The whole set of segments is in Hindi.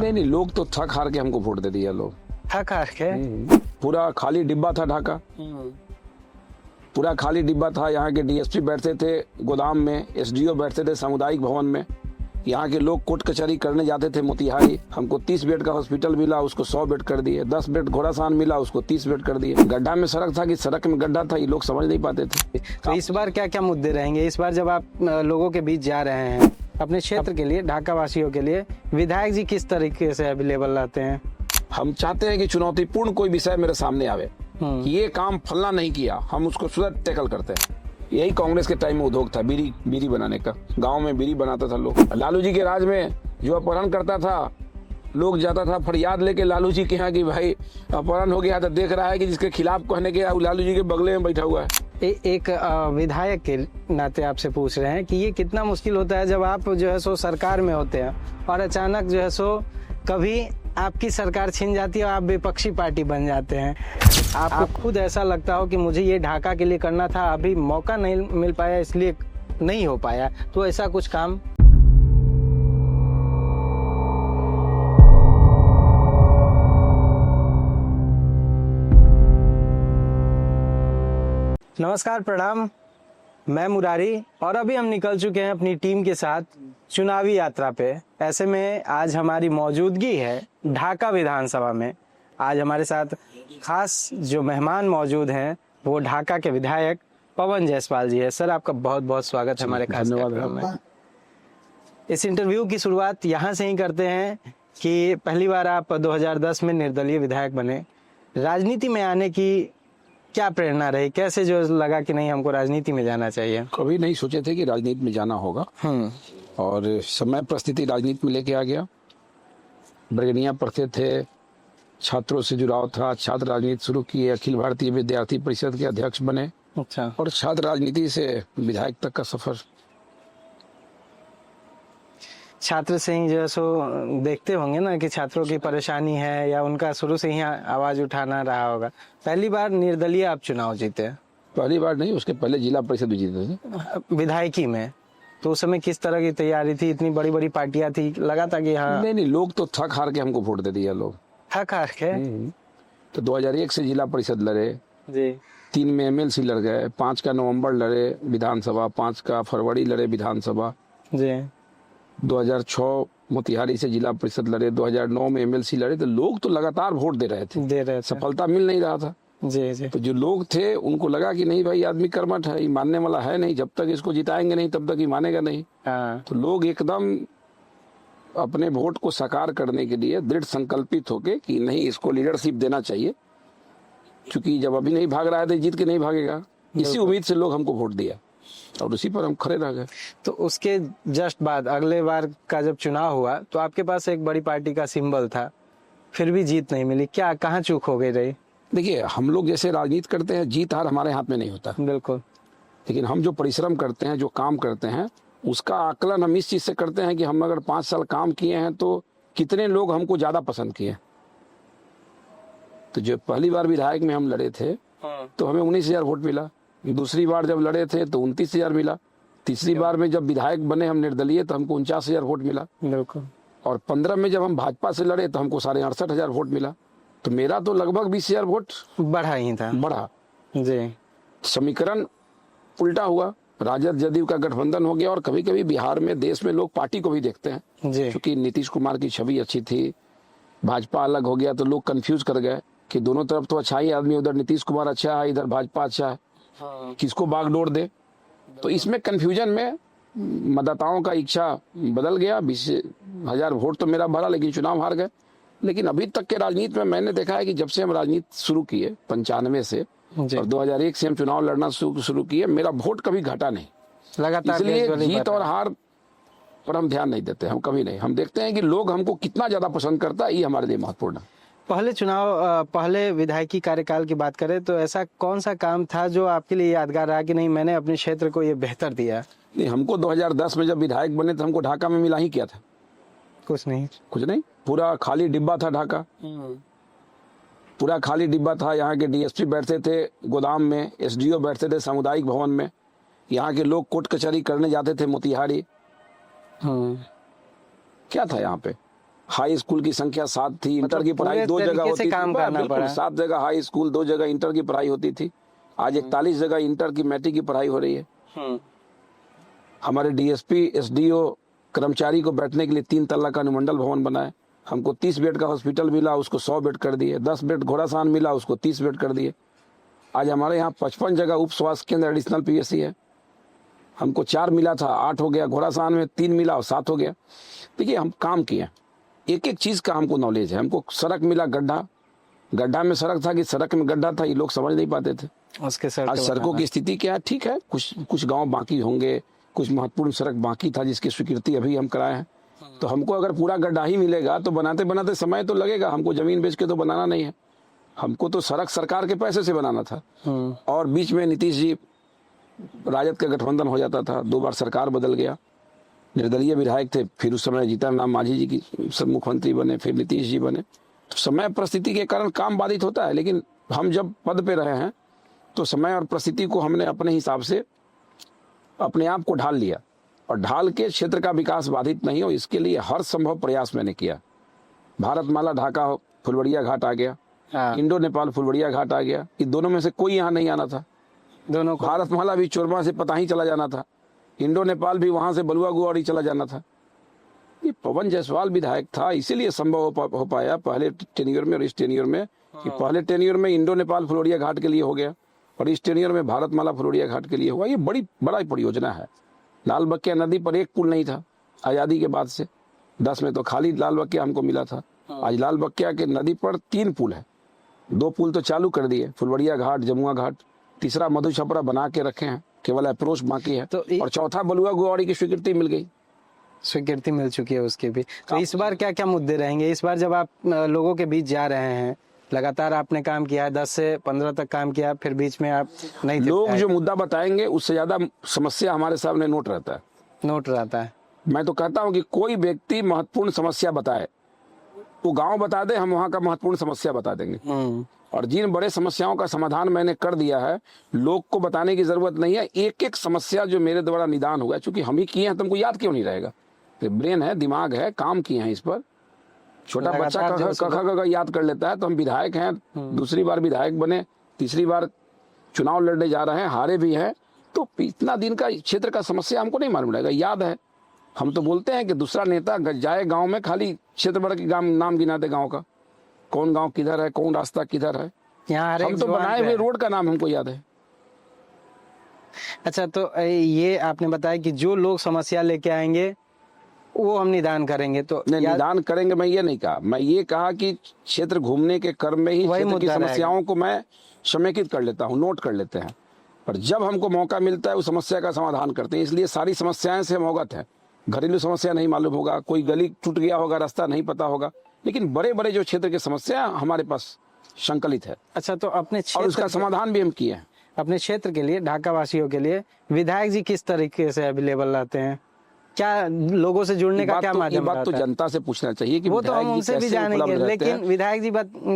नहीं, लोग तो थक हार के हमको वोट दे दिया। लोग थक हार के? पूरा खाली डिब्बा था ढाका, पूरा खाली डिब्बा था। यहाँ के डीएसपी बैठते थे गोदाम में, एसडीओ बैठते थे सामुदायिक भवन में। यहाँ के लोग कोर्ट कचहरी करने जाते थे मोतिहारी। हमको 30 बेड का हॉस्पिटल मिला, उसको 100 बेड कर दिए। 10 बेड घोड़ासान मिला, उसको 30 बेड कर दिए। गड्ढा में सड़क था कि सड़क में गड्ढा था, ये लोग समझ नहीं पाते थे। तो इस बार क्या क्या मुद्दे रहेंगे? इस बार जब आप लोगों के बीच जा रहे हैं अपने क्षेत्र के लिए, ढाका वासियों के लिए, विधायक जी किस तरीके से अवेलेबल रहते हैं? हम चाहते हैं कि चुनौतीपूर्ण कोई विषय मेरे सामने आवे कि ये काम फलना नहीं किया, हम उसको तुरंत टैकल करते हैं। यही कांग्रेस के टाइम में उद्योग था, बीड़ी बनाने का। गांव में बीड़ी बनाता था लोग। लालू जी के राज में जो अपहरण करता था, लोग जाता था फरियाद लेके लालू जी के यहाँ कि भाई अपहरण हो गया, तो देख रहा है कि जिसके खिलाफ कहने के लालू जी के बगले में बैठा हुआ है। एक विधायक के नाते आपसे पूछ रहे हैं कि ये कितना मुश्किल होता है जब आप जो है सो सरकार में होते हैं और अचानक जो है सो कभी आपकी सरकार छिन जाती है और आप विपक्षी पार्टी बन जाते हैं। आपको खुद ऐसा लगता हो कि मुझे ये ढाका के लिए करना था, अभी मौका नहीं मिल पाया इसलिए नहीं हो पाया, तो ऐसा कुछ काम? नमस्कार, प्रणाम। मैं मुरारी और अभी हम निकल चुके हैं अपनी टीम के साथ चुनावी यात्रा पे। ऐसे में आज हमारी मौजूदगी है ढाका विधानसभा में। आज हमारे साथ खास जो मेहमान मौजूद हैं वो ढाका के विधायक पवन जायसवाल जी है। सर, आपका बहुत बहुत स्वागत है हमारे खास कार्यक्रम में। इस इंटरव्यू की शुरुआत यहाँ से ही करते हैं कि पहली बार आप 2010 में निर्दलीय विधायक बने। राजनीति में आने की क्या प्रेरणा रही? कैसे जो लगा कि नहीं, हमको राजनीति में जाना चाहिए? कभी नहीं सोचे थे कि राजनीति में जाना होगा, और समय परिस्थिति राजनीति में लेके आ गया। बरगनिया पढ़ते थे, छात्रों से जुड़ाव था, छात्र राजनीति शुरू किए, अखिल भारतीय विद्यार्थी परिषद के अध्यक्ष बने। अच्छा। और छात्र राजनीति से विधायक तक का सफर। छात्र से ही जो है सो देखते होंगे ना कि छात्रों की परेशानी है या उनका शुरू से ही आवाज उठाना रहा होगा। पहली बार निर्दलीय आप चुनाव जीते? पहली बार नहीं, उसके पहले जिला परिषद भी जीते थे विधायकी में। तो उस समय किस तरह की तैयारी थी? इतनी बड़ी बड़ी पार्टियां थी, लगा था कि हाँ? नहीं, लोग तो थक हार के हमको वोट दे दिया। लोग थक हार के? तो 2001 से जिला परिषद लड़े जी, 3 में एमएलसी लड़ गए, 5 का नवंबर लड़े विधानसभा, 5 का फरवरी लड़े विधानसभा जी। 2006 मोतिहारी से जिला परिषद लड़े, 2009 में एमएलसी लड़े। तो लोग तो लगातार वोट दे रहे थे, सफलता मिल नहीं रहा था। जी जी। तो जो लोग थे उनको लगा कि नहीं भाई, आदमी कर्मठ है, ये मानने वाला है नहीं, जब तक इसको जिताएंगे नहीं तब तक ये मानेगा नहीं। तो लोग एकदम अपने वोट को साकार करने के लिए दृढ़ संकल्पित होके कि नहीं, इसको लीडरशिप देना चाहिए, क्योंकि जब अभी नहीं भाग रहा है तो जीत के नहीं भागेगा। इसी उम्मीद से लोग हमको वोट दिया और उसी पर हम खड़े रह गए। तो उसके जस्ट बाद अगले बार का जब चुनाव हुआ तो आपके पास एक बड़ी पार्टी का सिंबल था, फिर भी जीत नहीं मिली। क्या, कहाँ चूक हो गई रही? देखिए, हम लोग जैसे राजनीति करते हैं, जीत हार हमारे हाथ में नहीं होता। बिल्कुल। लेकिन हम जो परिश्रम करते हैं, जो काम करते हैं, उसका आकलन हम इस चीज से करते हैं कि हम अगर 5 साल काम किए हैं तो कितने लोग हमको ज्यादा पसंद किए। तो जो पहली बार विधायक में हम लड़े थे तो हमें 19,000 वोट मिला। दूसरी बार जब लड़े थे तो 29,000 मिला। तीसरी बार में जब विधायक बने हम निर्दलीय तो हमको 49,000 वोट मिला। बिल्कुल। और 15 में जब हम भाजपा से लड़े तो हमको 68,500 वोट मिला। तो मेरा तो लगभग 20,000 वोट बढ़ा ही था। बढ़ा जी। समीकरण उल्टा हुआ, राजद जदयू का गठबंधन हो गया। और कभी कभी बिहार में, देश में लोग पार्टी को भी देखते हैं, क्योंकि नीतीश कुमार की छवि अच्छी थी, भाजपा अलग हो गया तो लोग कंफ्यूज कर गए कि दोनों तरफ तो अच्छा ही आदमी, उधर नीतीश कुमार अच्छा है, इधर भाजपा अच्छा है, किसको बागडोर दे। तो इसमें कंफ्यूजन में मतदाताओं का इच्छा बदल गया। 20,000 वोट तो मेरा भरा, लेकिन चुनाव हार गए। लेकिन अभी तक के राजनीति में मैंने देखा है कि जब से हम राजनीति शुरू किए 95 से और 2001 से हम चुनाव लड़ना शुरू किए, मेरा वोट कभी घटा नहीं लगातार। इसलिए जीत और हार पर हम ध्यान नहीं देते, हम कभी नहीं। हम देखते हैं कि लोग हमको कितना ज्यादा पसंद करता है, ये हमारे लिए महत्वपूर्ण है। पहले विधायकी कार्यकाल की बात करें तो ऐसा कौन सा काम था जो आपके लिए यादगार रहा कि नहीं, मैंने अपने क्षेत्र को ये बेहतर दिया? नहीं, हमको 2010 में जब विधायक बने तो हमको ढाका में मिला ही क्या था? कुछ नहीं। पूरा खाली डिब्बा था ढाका, पूरा खाली डिब्बा था। यहाँ के डीएसपी बैठते थे गोदाम में, एसडीओ बैठते थे सामुदायिक भवन में। यहाँ के लोग कोर्ट कचहरी करने जाते थे मोतिहारी। क्या था यहाँ पे? हाई स्कूल की संख्या 7 थी, इंटर की पढ़ाई 2 जगह होती थी, काम करना बिल्कुल पड़ा। 7 जगह हाई स्कूल, 2 जगह इंटर की पढ़ाई होती थी। आज 41 जगह इंटर की मैट्रिक की पढ़ाई हो रही है। हमारे डीएसपी एसडीओ कर्मचारी को बैठने के लिए 3 तल्ला का अनुमंडल भवन बना है। हमको 30 बेड का हॉस्पिटल मिला, उसको 100 बेड कर दिए। 10 बेड घोड़ासान मिला, उसको 30 बेड कर दिए। आज हमारे यहाँ 55 जगह उप स्वास्थ्य केंद्र एडिशनल पीएससी है। हमको 4 मिला था, 8 हो गया। घोड़ासान में 3 मिला और 7 हो गया। देखिए हम काम किए, एक एक चीज का हमको नॉलेज है। हमको सड़क मिला, गड्ढा में सड़क था कि सड़क में गड्ढा था, ये लोग समझ नहीं पाते थे। उसके आज सड़कों की स्थिति क्या है? ठीक है, कुछ गांव बाकी होंगे, कुछ महत्वपूर्ण सड़क बाकी था जिसकी स्वीकृति अभी हम कराए हैं। तो हमको अगर पूरा गड्ढा ही मिलेगा तो बनाते बनाते समय तो लगेगा। हमको जमीन बेच के तो बनाना नहीं है, हमको तो सड़क सरकार के पैसे से बनाना था। और बीच में नीतीश जी, राजद का गठबंधन हो जाता था, 2 बार सरकार बदल गया, निर्दलीय विधायक थे, फिर उस समय जीतन राम मांझी जी की मुख्यमंत्री बने, फिर नीतीश जी बने। तो समय परिस्थिति के कारण काम बाधित होता है, लेकिन हम जब पद पे रहे हैं तो समय और परिस्थिति को हमने अपने हिसाब से अपने आप को ढाल लिया और ढाल के क्षेत्र का विकास बाधित नहीं हो, इसके लिए हर संभव प्रयास मैंने किया। भारतमाला ढाका फुलवड़िया घाट आ गया, इंडो नेपाल फुलवड़िया घाट आ गया। ये दोनों में से कोई यहाँ नहीं आना था। दोनों भारतमाला भी चोरमा से पता ही चला जाना था, इंडो नेपाल भी वहां से बलुआ गुआड़ी चला जाना था। ये पवन जायसवाल विधायक था, इसीलिए संभव हो पाया पहले टेन्योर में और इस टेन्योर में। कि पहले टेन्योर में इंडो नेपाल फुलवड़िया घाट के लिए हो गया और इस टेन्योर में भारतमाला फुलवड़िया घाट के लिए हुआ। ये बड़ा परियोजना है। लाल बकिया नदी पर एक पुल नहीं था आजादी के बाद से, 10 में तो खाली लाल बकिया हमको मिला था। आज लाल बकिया के नदी पर 3 पुल है, 2 पुल तो चालू कर दिए, फुलवड़िया घाट, जमुआ घाट, तीसरा मधु छपरा बना के रखे हैं, केवल अप्रोच बाकी है। तो और चौथा बलुआ गुआड़ी की स्वीकृति मिल गई, स्वीकृति मिल चुकी है उसकी भी। तो इस बार क्या क्या मुद्दे रहेंगे? इस बार जब आप लोगों के बीच जा रहे हैं, लगातार आपने काम किया है, 10 से 15 तक काम किया, फिर बीच में आप नहीं, लोग जो मुद्दा बताएंगे उससे ज्यादा समस्या हमारे सामने नोट रहता है। मैं तो कहता हूं कि कोई व्यक्ति महत्वपूर्ण समस्या बताए, वो गांव बता दे, हम वहां का महत्वपूर्ण समस्या बता देंगे। और जिन बड़े समस्याओं का समाधान मैंने कर दिया है, लोग को बताने की जरूरत नहीं है। एक एक समस्या जो मेरे द्वारा निदान होगा, चूंकि हम ही किए हैं, तुमको याद क्यों नहीं रहेगा? ब्रेन है, दिमाग है, काम किए हैं इस पर। छोटा बच्चा कखा याद कर लेता है। तो हम विधायक हैं, दूसरी बार विधायक बने, तीसरी बार चुनाव लड़ने जा रहे हैं, हारे भी हैं। तो इतना दिन का क्षेत्र का समस्या हमको नहीं मालूम रहेगा, याद है। हम तो बोलते हैं कि दूसरा नेता जाए गांव में, खाली क्षेत्र भर के नाम गिना दे गांव का, कौन गांव किधर है, कौन रास्ता किधर है। यहाँ हम तो बनाए हुए रोड का नाम हमको याद है। अच्छा, तो ये आपने बताया कि जो लोग समस्या लेके आएंगे वो हम निदान करेंगे। तो निदान करेंगे, मैं ये नहीं कहा। मैं ये कहा कि क्षेत्र घूमने के क्रम में ही क्षेत्र की समस्याओं को मैं समेकित कर लेता हूँ, नोट कर लेते हैं, और जब हमको मौका मिलता है उस समस्या का समाधान करते हैं। इसलिए सारी समस्याएं से हम अवगत हैं। घरेलू समस्या नहीं मालूम होगा, कोई गली टूट गया होगा, रास्ता नहीं पता होगा, लेकिन बड़े बड़े जो क्षेत्र की समस्या हमारे पास संकलित है। अच्छा, तो अपने और उसका समाधान भी हम किए हैं। अपने क्षेत्र के लिए, ढाका वासियों के लिए विधायक जी किस तरीके से अवेलेबल रहते हैं? क्या लोगों से जुड़ने का क्या माध्यम? बात तो जनता से पूछना चाहिए कि वो तो हम उनसे भी जानेंगे, लेकिन विधायक जी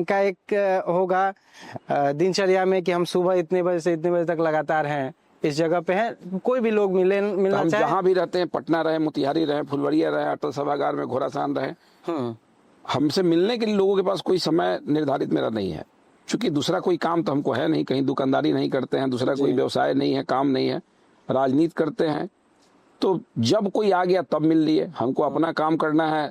का एक होगा दिनचर्या में कि हम सुबह इतने बजे से इतने बजे तक लगातार हैं, इस जगह पे हैं, कोई भी लोग मिलना हम जहाँ भी रहते हैं, पटना रहे, मोतिहारी रहे, फुलवड़िया रहे, अटल सभागार में, घोड़ासान रहे, हमसे मिलने के लिए लोगों के पास कोई समय निर्धारित मेरा नहीं है। क्योंकि दूसरा कोई काम तो हमको है नहीं, कहीं दुकानदारी नहीं करते हैं, दूसरा कोई व्यवसाय नहीं है, काम नहीं है, राजनीति करते हैं। तो जब कोई आ गया तब मिल लिए। हमको अपना काम करना है,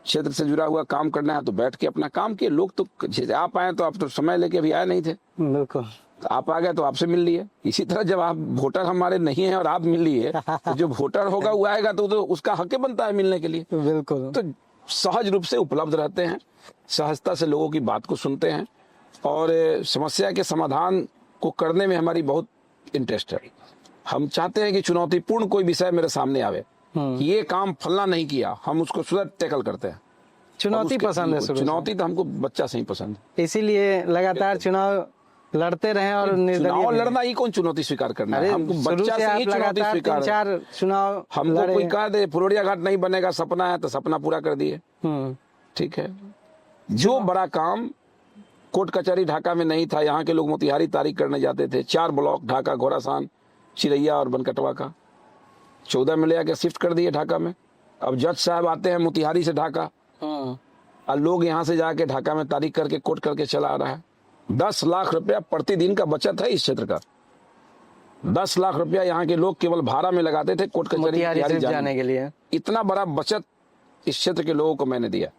क्षेत्र से जुड़ा हुआ काम करना है, तो बैठ के अपना काम किए। लोग तो आप आए तो आप तो समय लेके अभी आए नहीं थे, बिल्कुल, तो आप आ गए तो आपसे मिल लिए। इसी तरह जब आप वोटर हमारे नहीं है और आप मिल लिए, तो जो वोटर होगा वो आएगा तो उसका हक बनता है मिलने के लिए। बिल्कुल, तो सहज रूप से उपलब्ध रहते हैं, सहजता से लोगों की बात को सुनते हैं, और समस्या के समाधान को करने में हमारी बहुत इंटरेस्ट है। हम चाहते हैं कि चुनौतीपूर्ण कोई विषय मेरे सामने आवे, ये काम फलना नहीं किया, हम उसको तुरंत टैकल करते हैं। चुनौती पसंद है, चुनौती तो हमको बच्चा से ही पसंद है, इसीलिए लगातार चुनाव लड़ते रहे। और चुनाव लड़ना ही कौन चुनौती स्वीकार करना है? हमको बच्चा से ही चुनौती स्वीकार है। चुनाव हमको कोई कह दे फुलवड़िया घाट नहीं बनेगा, सपना है, तो सपना पूरा कर दिए। ठीक है, जो बड़ा काम कोर्ट कचहरी ढाका में नहीं था, यहाँ के लोग मोतिहारी तारीख करने जाते थे। 4 ब्लॉक ढाका, घोड़ासान, चिरैया और बनकटवा का 14 में ले आके शिफ्ट कर दिए ढाका में। अब जज साहब आते हैं मोतिहारी से ढाका, और लोग यहाँ से जाके ढाका में तारीख करके कोट करके चला आ रहा है। 10 लाख रुपया प्रतिदिन का बचत है इस क्षेत्र का। 10 लाख रुपया यहाँ के लोग केवल भाड़ा में लगाते थे कोर्ट कचहरी जाने के लिए। इतना बड़ा बचत इस क्षेत्र के लोगों को मैंने दिया।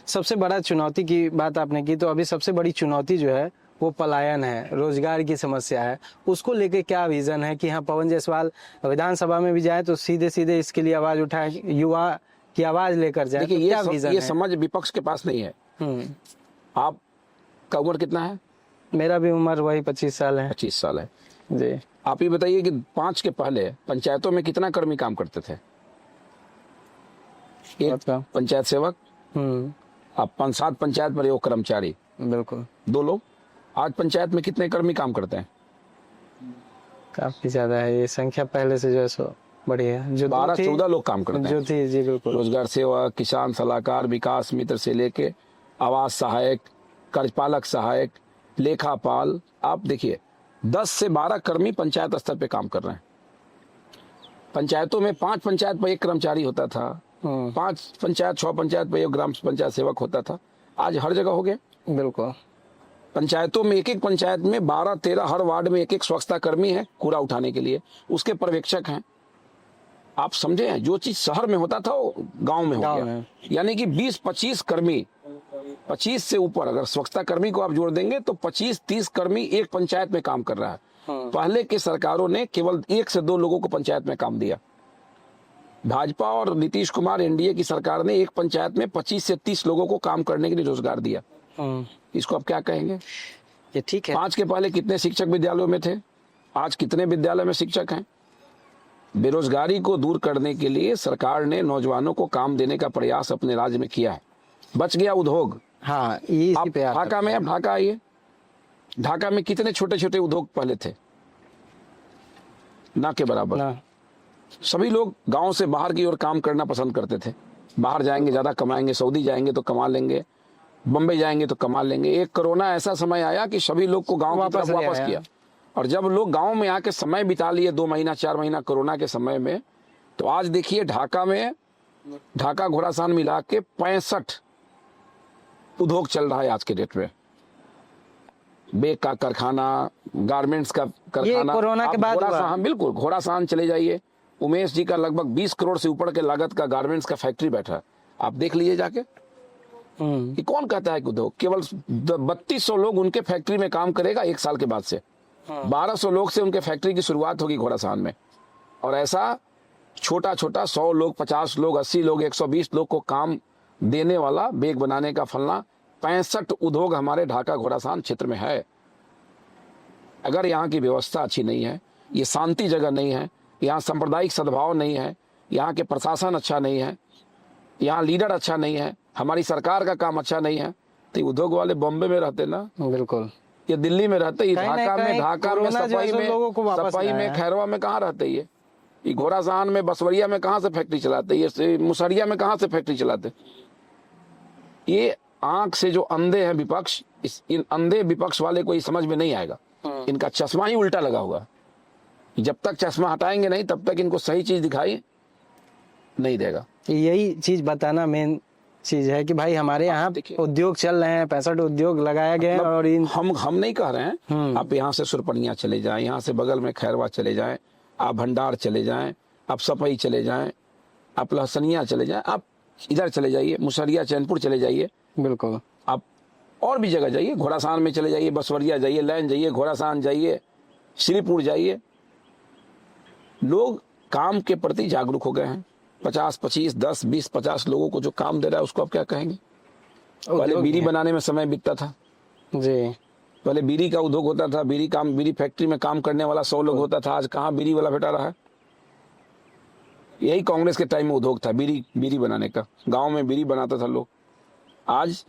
सबसे बड़ा चुनौती की बात आपने की, तो अभी सबसे बड़ी चुनौती जो है वो पलायन है, रोजगार की समस्या है। उसको लेके क्या विजन है कि हाँ पवन जायसवाल विधानसभा में भी जाए तो सीधे सीधे इसके लिए आवाज उठाए, युवा की आवाज लेकर जाए? देखिए, तो क्या विजन ये समझ विपक्ष के पास नहीं है। आपका उम्र कितना है? मेरा भी उम्र वही 25 साल है। 25 साल है जी। आप ये बताइए कि 5 के पहले पंचायतों में कितना कर्मी काम करते थे? एक पंचायत सेवक, आप 5-7 पंचायत पर एक कर्मचारी, बिल्कुल 2 लोग। आज पंचायत में कितने कर्मी काम करते हैं? काफी ज्यादा है ये संख्या, पहले से जो है सो बड़ी है। जो 12-14 लोग काम करते हैं जो थी। जी बिल्कुल। रोजगार सेवक, किसान सलाहकार, विकास मित्र से लेके आवास सहायक, कार्यपालक सहायक, लेखापाल। आप देखिए 10 से 12 कर्मी पंचायत स्तर पे काम कर रहे हैं। पंचायतों में 5 पंचायत पर एक कर्मचारी होता था, 5 पंचायत 6 पंचायत पर एक ग्राम पंचायत सेवक होता था। आज हर जगह हो गया। बिल्कुल। पंचायतों में एक पंचायत में 12-13 हर वार्ड में एक स्वच्छता कर्मी है कूड़ा उठाने के लिए, उसके पर्यवेक्षक हैं। आप समझे हैं, जो चीज शहर में होता था वो गांव में हो गया। यानी कि 20-25 कर्मी, 25 से ऊपर अगर स्वच्छता कर्मी को आप जोड़ देंगे तो 25-30 कर्मी एक पंचायत में काम कर रहा है। पहले की सरकारों ने केवल 1 से 2 लोगों को पंचायत में काम दिया। भाजपा और नीतीश कुमार एनडीए की सरकार ने एक पंचायत में 25 से 30 लोगों को काम करने के लिए रोजगार दिया। इसको आप क्या कहेंगे? ये ठीक है। 5 के पहले कितने शिक्षक विद्यालयों में थे? आज कितने विद्यालय में शिक्षक हैं? बेरोजगारी को दूर करने के लिए सरकार ने नौजवानों को काम देने का प्रयास अपने राज्य में किया है। बच गया उद्योग। हाँ, आप ढाका में, आप ढाका आइए, ढाका में कितने छोटे छोटे उद्योग पहले थे? ना के बराबर ना। सभी लोग गांव से बाहर की ओर काम करना पसंद करते थे। बाहर जाएंगे ज्यादा कमाएंगे, सऊदी जाएंगे तो कमा लेंगे, बम्बई जाएंगे तो कमा लेंगे। एक कोरोना ऐसा समय आया कि सभी लोग को गांव की तरफ वापस किया। और जब लोग गांव में आके समय बिता लिए 2 महीना 4 महीना कोरोना के समय में, तो आज देखिए ढाका में, ढाका घोड़ासान मिला के 65 उद्योग चल रहा है आज के डेट में। बेग का कारखाना, गारमेंट्स का कारखाना। कोरोना के बाद घोड़ासान, बिल्कुल घोड़ासान चले जाइए, उमेश जी का लगभग 20 करोड़ से ऊपर के लागत का गारमेंट्स का फैक्ट्री बैठा है। आप देख लीजिए जाके। कि कौन कहता है कि उद्योग? केवल 3200 लोग उनके फैक्ट्री में काम करेगा 1 साल के बाद से। 1200 लोग से उनके फैक्ट्री की शुरुआत होगी घोड़ासान में। और ऐसा छोटा छोटा 100 लोग, 50 लोग, 80 लोग, 120 लोग को काम देने वाला, बेग बनाने का फलना 65 उद्योग हमारे ढाका घोड़ासान क्षेत्र में है। अगर यहाँ की व्यवस्था अच्छी नहीं है, ये शांति जगह नहीं है, यहाँ सांप्रदायिक सद्भाव नहीं है, यहाँ के प्रशासन अच्छा नहीं है, यहाँ लीडर अच्छा नहीं है, हमारी सरकार का काम अच्छा नहीं है, तो उद्योग वाले बॉम्बे में रहते ना। बिल्कुल। ये दिल्ली में रहते, ढाका में सफाई में खैरवा में कहाँ रहते? ये घोड़ासान में, बसवरिया में कहाँ से फैक्ट्री चलाते? ये मुसरिया में कहाँ से फैक्ट्री चलाते? ये आंख से जो अंधे हैं विपक्ष, इन अंधे विपक्ष वाले को ये समझ में नहीं आएगा। इनका चश्मा ही उल्टा लगा हुआ। जब तक चश्मा हटाएंगे नहीं तब तक इनको सही चीज दिखाई नहीं देगा। यही चीज बताना मेन चीज है कि भाई हमारे यहाँ उद्योग चल रहे हैं, 65 उद्योग लगाया गया है। और हम नहीं कह रहे हैं आप यहाँ से सुरपनिया चले जाएं, यहाँ से बगल में खैरवा चले जाएं, आप भंडार चले जाएं, आप सपई चले जाएं, आप लहसनिया चले जाएं, आप इधर चले जाइए, मुसरिया चैनपुर चले जाइए, बिल्कुल आप और भी जगह जाइए, घोड़ासान में चले जाइए, बसवरिया जाइए, लैन जाइए, घोड़ासान जाइए, श्रीपुर जाइए। लोग काम के प्रति जागरूक हो गए हैं। 50, 25, 10, 20, 50 लोगों को जो काम दे रहा है उसको आप क्या कहेंगे? पहले बीड़ी बनाने में समय बीतता था जी। पहले बीड़ी का उद्योग होता था, बीड़ी फैक्ट्री में काम करने वाला 100 लोग होता था। आज कहाँ बीड़ी वाला भेटा रहा है? यही कांग्रेस के टाइम में उद्योग था बीड़ी बनाने का। गांव में बीड़ी बनाता था लोग। आज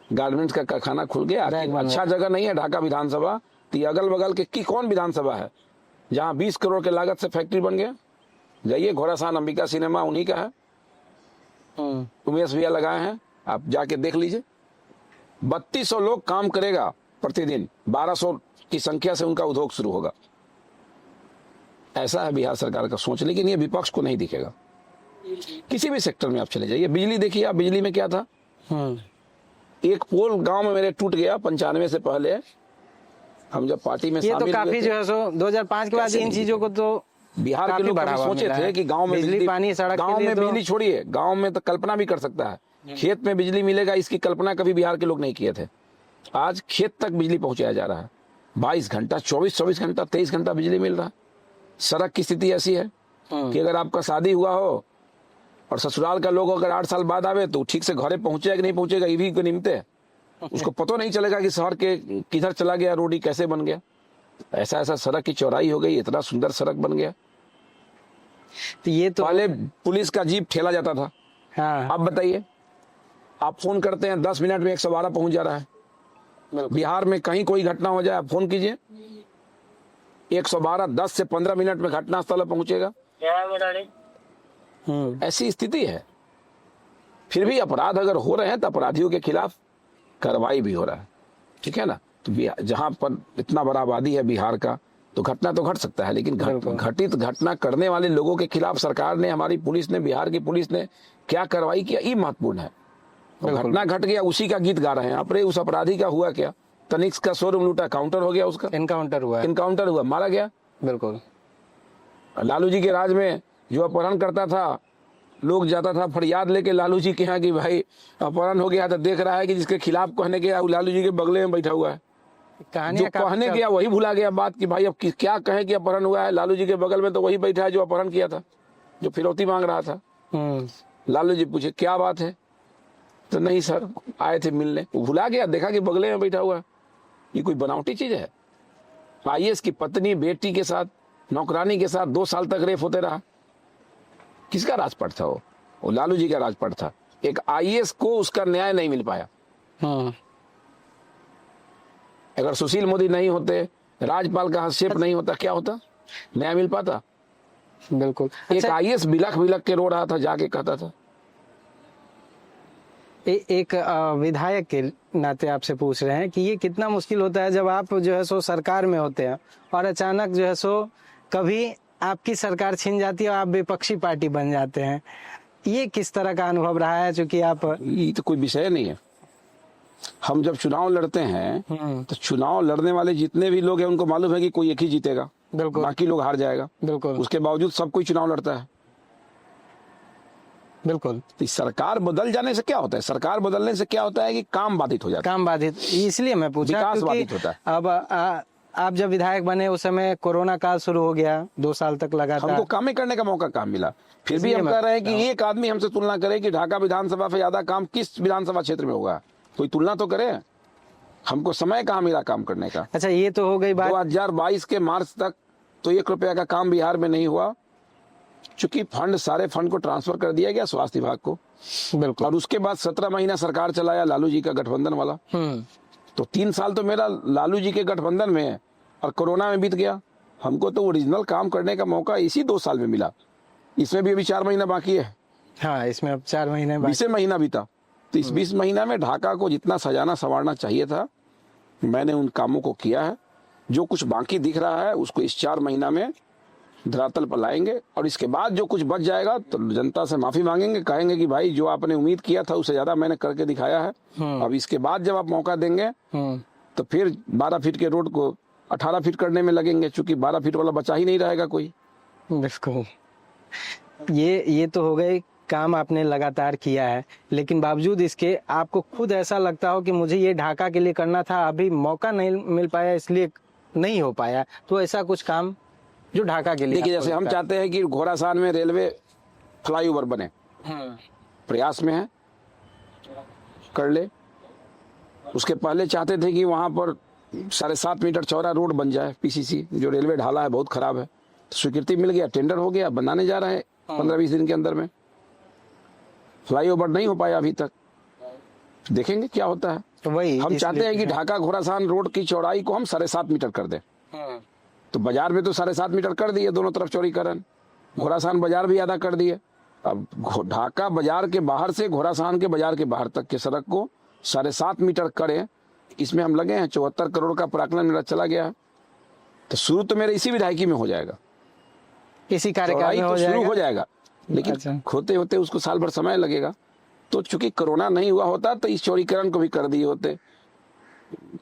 गारमेंट्स का कारखाना खुल गया। अच्छा जगह नहीं है ढाका विधानसभा। तो अगल बगल के कौन विधानसभा है जहाँ 20 करोड़ के लागत से फैक्ट्री बन गया? जाइए घोड़ासान, अंबिका सिनेमा उन्हीं का है, उमेश भैया लगाए हैं, आप जाके देख लीजिए। 3200 लोग काम करेगा प्रतिदिन, 1200 की संख्या से उनका उद्योग शुरू होगा। ऐसा है बिहार सरकार का सोच, लेकिन ये विपक्ष को नहीं दिखेगा। किसी भी सेक्टर में आप चले जाइए, बिजली देखिए आप, बिजली में क्या था, एक पोल गांव में मेरे टूट गया 95 से पहले, हम जब पार्टी में ये तो शामिल काफी हुए थे, जो है सो 2005 के बाद कैसे इन नहीं चीजों को तो बिहार के काफी लोग कभी बढ़ावा सोचे मिला थे है। कि गांव में बिजली पानी सड़क गांव के लिए में तो बिजली छोड़िए, गांव में तो कल्पना भी कर सकता है, खेत में बिजली मिलेगा इसकी कल्पना कभी बिहार के लोग नहीं किए थे। आज खेत तक बिजली पहुंचाया जा रहा है, 22 घंटा 24 घंटा 23 घंटा बिजली मिल रहा है। सड़क की स्थिति ऐसी है कि अगर आपका शादी हुआ हो और ससुराल का लोग अगर 8 साल बाद आवे तो ठीक से घरे पहुंचेगा कि नहीं पहुंचेगा ये भी गनीमत है, उसको पता नहीं चलेगा कि शहर के किधर चला गया, रोड ही कैसे बन गया। ऐसा ऐसा सड़क की चौड़ाई हो गई, इतना सुंदर सड़क बन गया। तो ये तो पहले पुलिस का जीप ठेला जाता था, हाँ अब बताइए आप फोन करते हैं 10 मिनट में 112 पहुंच जा रहा है। बिहार में कहीं कोई घटना हो जाए आप फोन कीजिए 112 10 से 15 मिनट में घटना स्थल पर पहुंचेगा। ऐसी स्थिति है। फिर भी अपराध अगर हो रहे हैं तो अपराधियों के खिलाफ कार्रवाई भी हो रहा है, ठीक है ना। तो जहां पर इतना बड़ा आबादी है बिहार का तो घटना तो घट सकता है, लेकिन घटित घटना करने वाले लोगों के खिलाफ सरकार ने, हमारी पुलिस ने, बिहार की पुलिस ने क्या कार्रवाई किया ये महत्वपूर्ण है। तो घटना घट गया उसी का गीत गा रहे हैं, अरे उस अपराधी का हुआ क्या, तनिष्क का शोरूम लूटा, काउंटर हो गया, उसका इनकाउंटर हुआ, मारा गया। बिल्कुल लालू जी के राज में जो अपहरण करता था, लोग जाता था फरियाद लेके लालू जी के यहाँ कि भाई अपहरण हो गया, तो देख रहा है कि जिसके खिलाफ कहने गया वो लालू जी के बगले में बैठा हुआ है, जो कहने गया वही भुला गया बात कि भाई अब क्या कहे कि अपहरण हुआ है, लालू जी के बगल में तो वही बैठा है जो अपहरण किया था, जो फिरौती मांग रहा था। लालू जी पूछे क्या बात है, तो नहीं सर आए थे मिलने, वो भुला गया, देखा कि बगले में बैठा हुआ है। ये कोई बनावटी चीज है। आईएएस की पत्नी बेटी के साथ, नौकरानी के साथ 2 साल तक रेप होते रहा। किसका राजपट था वो लालू जी का राजपट था। एक आईएएस को उसका न्याय नहीं मिल पाया। अगर सुशील मोदी नहीं होते, राजपाल का हस्तक्षेप नहीं होता, क्या होता, न्याय मिल पाता? बिल्कुल। एक आईएएस बिलख बिलख के रो रहा था, जाके कहता था। एक विधायक के नाते आपसे पूछ रहे हैं कि ये कितना मुश्किल होता है जब आप जो है सो सरकार में होते हैं और अचानक जो है सो कभी आपकी सरकार छिन जाती है और आप विपक्षी पार्टी बन जाते हैं। ये किस तरह का अनुभव रहा है? चूंकि आप, ये तो कोई विषय नहीं है। हम जब चुनाव लड़ते हैं तो चुनाव लड़ने वाले जितने भी लोग हैं उनको मालूम है कि कोई एक ही जीतेगा, बिल्कुल, बाकी लोग हार जाएगा। बिल्कुल, उसके बावजूद सब कोई चुनाव लड़ता है। बिल्कुल। तो सरकार बदल जाने से क्या होता है, सरकार बदलने से क्या होता है कि काम बाधित हो जाता है, काम बाधित, इसलिए मैं पूछा विकास बाधित होता है। अब आप जब विधायक बने उस समय कोरोना काल शुरू हो गया, 2 साल तक लगातार हमको काम ही करने का मौका काम मिला। फिर भी हम कह रहे हैं कि एक आदमी हमसे तुलना करे कि ढाका विधानसभा से ज्यादा काम किस विधानसभा क्षेत्र में होगा, कोई तुलना तो करे। हमको समय कहाँ मिला काम करने का। अच्छा, ये तो हो गई बात। 2022 के मार्च तक तो 1 रुपया का काम बिहार में नहीं हुआ, चूंकि सारे फंड को ट्रांसफर कर दिया गया स्वास्थ्य विभाग को। बिल्कुल। और उसके बाद 17 महीना सरकार चलाया लालू जी का गठबंधन वाला। तो 3 साल तो मेरा लालू जी के गठबंधन में है और कोरोना में बीत गया। हमको तो ओरिजिनल काम करने का मौका इसी 2 साल में मिला। इसमें भी अभी 4 महीना बाकी है। हाँ, इसमें अब 4 महीने 20 महीना बीता। तो इस 20 महीना में ढाका को जितना सजाना संवारना चाहिए था मैंने उन कामों को किया है। जो कुछ बाकी दिख रहा है उसको इस 4 महीना में धरातल पर लाएंगे और इसके बाद जो कुछ बच जाएगा तो जनता से माफी मांगेंगे, कहेंगे कि भाई जो आपने उम्मीद किया था उससे ज्यादा मैंने करके दिखाया है। अब इसके बाद जब आप मौका देंगे तो फिर 12 फीट के रोड को 18 फीट करने में लगेंगे, चूंकि 12 फीट वाला बचा ही नहीं रहेगा कोई। बिल्कुल। ये तो हो गए काम आपने लगातार किया है, लेकिन बावजूद इसके आपको खुद ऐसा लगता हो कि मुझे ये ढाका के लिए करना था, अभी मौका नहीं मिल पाया इसलिए नहीं हो पाया, तो ऐसा कुछ काम जो ढाका के लिए? देखिए, जैसे हम चाहते हैं कि घोड़ासान में रेलवे फ्लाईओवर बने, प्रयास में है, कर ले। उसके पहले चाहते थे कि वहां पर 7.5 मीटर चौड़ा रोड बन जाए, पीसीसी जो रेलवे ढाला है बहुत खराब है। तो स्वीकृति मिल गया, टेंडर हो गया, बनाने जा रहे हैं 15-20 दिन के अंदर में। फ्लाईओवर नहीं हो पाया अभी तक, देखेंगे क्या होता है। तो वही हम चाहते हैं कि ढाका घोड़ासान रोड की चौड़ाई को हम 7.5 मीटर कर दें। तो बाजार में तो 7.5 मीटर कर दिए, दोनों तरफ चौड़ीकरण। घोड़ासान बाजार भी आधा कर दिए। अब ढाका बाजार के बाहर से घोड़ासान के बाजार के बाहर तक के सड़क को 7.5 मीटर करें, इसमें हम लगे हैं। 74 करोड़ का प्राकलन मेरा चला गया है। तो शुरू तो मेरे इसी विधायकी में हो जाएगा, इसी कार्यकाल में हो जाएगा। शुरू हो जाएगा। लेकिन अच्छा। होते होते उसको साल भर समय लगेगा। तो चूंकि कोरोना नहीं हुआ होता तो इस चौड़ीकरण को भी कर दिए होते।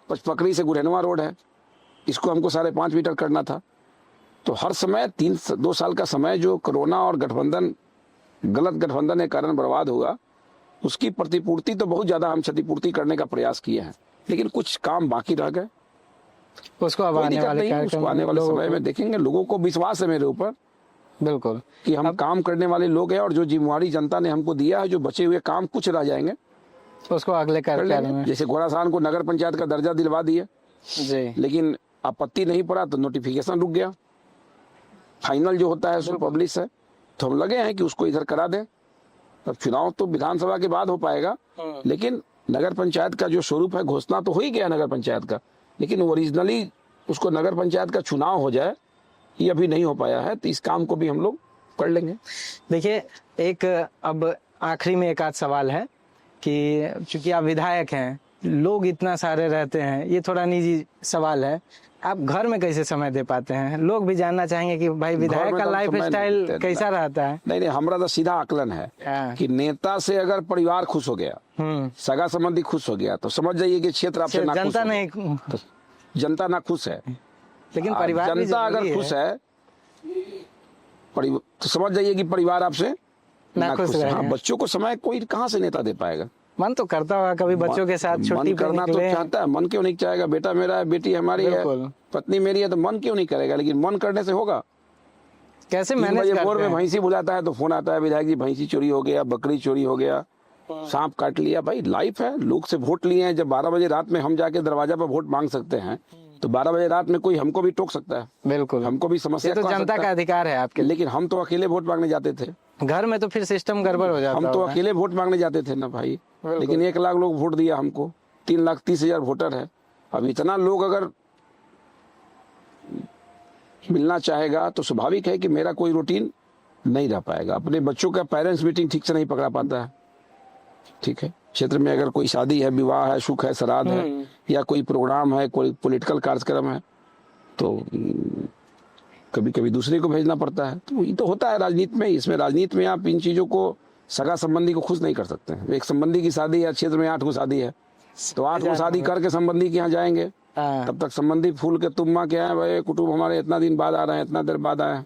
पचपकड़ी से गुरहनवा रोड है, इसको हमको 5.5 मीटर करना था। तो हर समय 2 साल का समय जो कोरोना और गठबंधन, गलत गठबंधन के कारण बर्बाद हुआ, उसकी प्रतिपूर्ति तो बहुत ज्यादा हम क्षतिपूर्ति करने का प्रयास किए हैं, लेकिन कुछ काम बाकी रह गए। उसको अब कोई आने दिक्कत वाले नहीं, उसको आने वाले समय में देखेंगे। लोगों को विश्वास है मेरे ऊपर बिल्कुल कि हम काम करने वाले लोग हैं, और जो जिम्मेवारी जनता ने हमको दिया है, जो बचे हुए काम कुछ रह जाएंगे उसको अगले कर कार्यकाल लेंगे। में। जैसे घोड़ासान को नगर पंचायत का दर्जा दिलवा दिए, जी लेकिन आपत्ति नहीं पड़ा तो नोटिफिकेशन रुक गया। फाइनल जो होता है सो पब्लिश है, तो हम लगे हैं कि उसको इधर करा दें। अब चुनाव तो विधानसभा के बाद हो पाएगा, लेकिन नगर पंचायत का जो स्वरूप है, घोषणा तो हो ही गया नगर पंचायत का, लेकिन ओरिजिनली उसको नगर पंचायत का चुनाव हो जाए, ये अभी नहीं हो पाया है। तो इस काम को भी हम लोग कर लेंगे। देखिए, एक अब आखिरी में एक आध सवाल है कि चूंकि आप विधायक हैं, लोग इतना सारे रहते हैं, ये थोड़ा निजी सवाल है, आप घर में कैसे समय दे पाते हैं? लोग भी जानना चाहेंगे कि भाई विधायक का लाइफ स्टाइल कैसा रहता है। नहीं, हमारा तो सीधा आकलन है कि नेता से अगर परिवार खुश हो गया, सगा संबंधी खुश हो गया, तो समझ जाइए कि क्षेत्र आपसे ना खुश जनता हो नहीं, गया। तो जनता ना खुश है, लेकिन परिवार भी जनता अगर खुश है तो समझ जाइए कि परिवार आपसे ना खुश है। हाँ, बच्चों को समय कोई कहाँ से नेता दे पाएगा? मन तो करता होगा कभी बच्चों के साथ छुट्टी मन पे करना तो निकले। चाहता है, मन क्यों नहीं चाहेगा? बेटा मेरा है, बेटी हमारी है, पत्नी मेरी है, तो मन क्यों नहीं करेगा? लेकिन मन करने से होगा कैसे 3 मैनेज बजे करते भोर में हैं? भैंसी बुलाता है तो फोन आता है, विधायक जी भैंसी चोरी हो गया, बकरी चोरी हो गया, सांप काट लिया। भाई लाइफ है, लोग से वोट लिए हैं। जब 12 बजे रात में हम जाके दरवाजा पर वोट मांग सकते हैं, तो 12 बजे रात में कोई हमको भी टोक सकता है। बिल्कुल, हमको भी समस्या ये तो जनता का अधिकार है आपके। लेकिन हम तो अकेले वोट मांगने जाते थे। घर में तो फिर सिस्टम गड़बड़ हो जाता हम तो होगा। अकेले वोट मांगने जाते थे ना भाई। लेकिन 1 लाख लोग वोट दिया हमको, 3,30,000 वोटर है। अब इतना लोग अगर मिलना चाहेगा तो स्वाभाविक है कि मेरा कोई रूटीन नहीं रह पाएगा। अपने बच्चों का पेरेंट्स मीटिंग ठीक से नहीं पकड़ा पाता है। ठीक है, क्षेत्र में अगर कोई शादी है, विवाह है, सुख है, श्राद्ध है, या कोई प्रोग्राम है, कोई पॉलिटिकल कार्यक्रम है, तो कभी कभी दूसरे को भेजना पड़ता है। तो ये तो होता है राजनीति में। इसमें राजनीति में आप इन चीजों को, सगा संबंधी को खुश नहीं कर सकते। एक संबंधी की शादी है, क्षेत्र में 8 गो शादी है, तो 8 गो शादी करके संबंधी के यहाँ जाएंगे, तब तक संबंधी फूल के तुम्मा के आए, भाई कुटुंब हमारे इतना दिन बाद आ रहे हैं, इतना देर बाद आए हैं।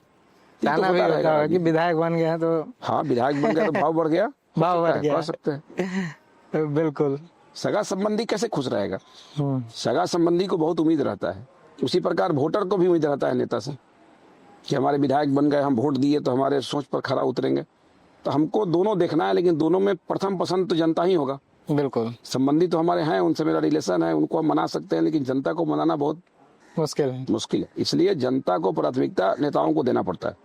ताना भी होता है कि विधायक बन गया तो। हाँ, विधायक बन गया तो भाव बढ़ गया, भाव बढ़ गया, कह सकते हैं। बिल्कुल। सगा संबंधी कैसे खुश रहेगा? सगा संबंधी को बहुत उम्मीद रहता है। उसी प्रकार वोटर को भी उम्मीद रहता है नेता से कि हमारे विधायक बन गए, हम वोट दिए तो हमारे सोच पर खरा उतरेंगे। तो हमको दोनों देखना है, लेकिन दोनों में प्रथम पसंद तो जनता ही होगा। बिल्कुल, संबंधी तो हमारे हैं, उनसे मेरा रिलेशन है, उनको हम मना सकते हैं, लेकिन जनता को मनाना बहुत मुश्किल है। इसलिए जनता को प्राथमिकता नेताओं को देना पड़ता है।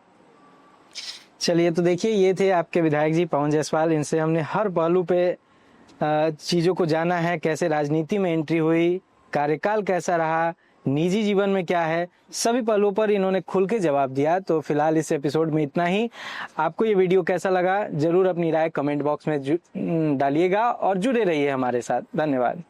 चलिए, तो देखिए, ये थे आपके विधायक जी पवन जायसवाल। इनसे हमने हर पहलू पे चीजों को जाना है, कैसे राजनीति में एंट्री हुई, कार्यकाल कैसा रहा, निजी जीवन में क्या है, सभी पहलुओं पर इन्होंने खुल के जवाब दिया। तो फिलहाल इस एपिसोड में इतना ही। आपको ये वीडियो कैसा लगा, जरूर अपनी राय कमेंट बॉक्स में डालिएगा और जुड़े रहिए हमारे साथ। धन्यवाद।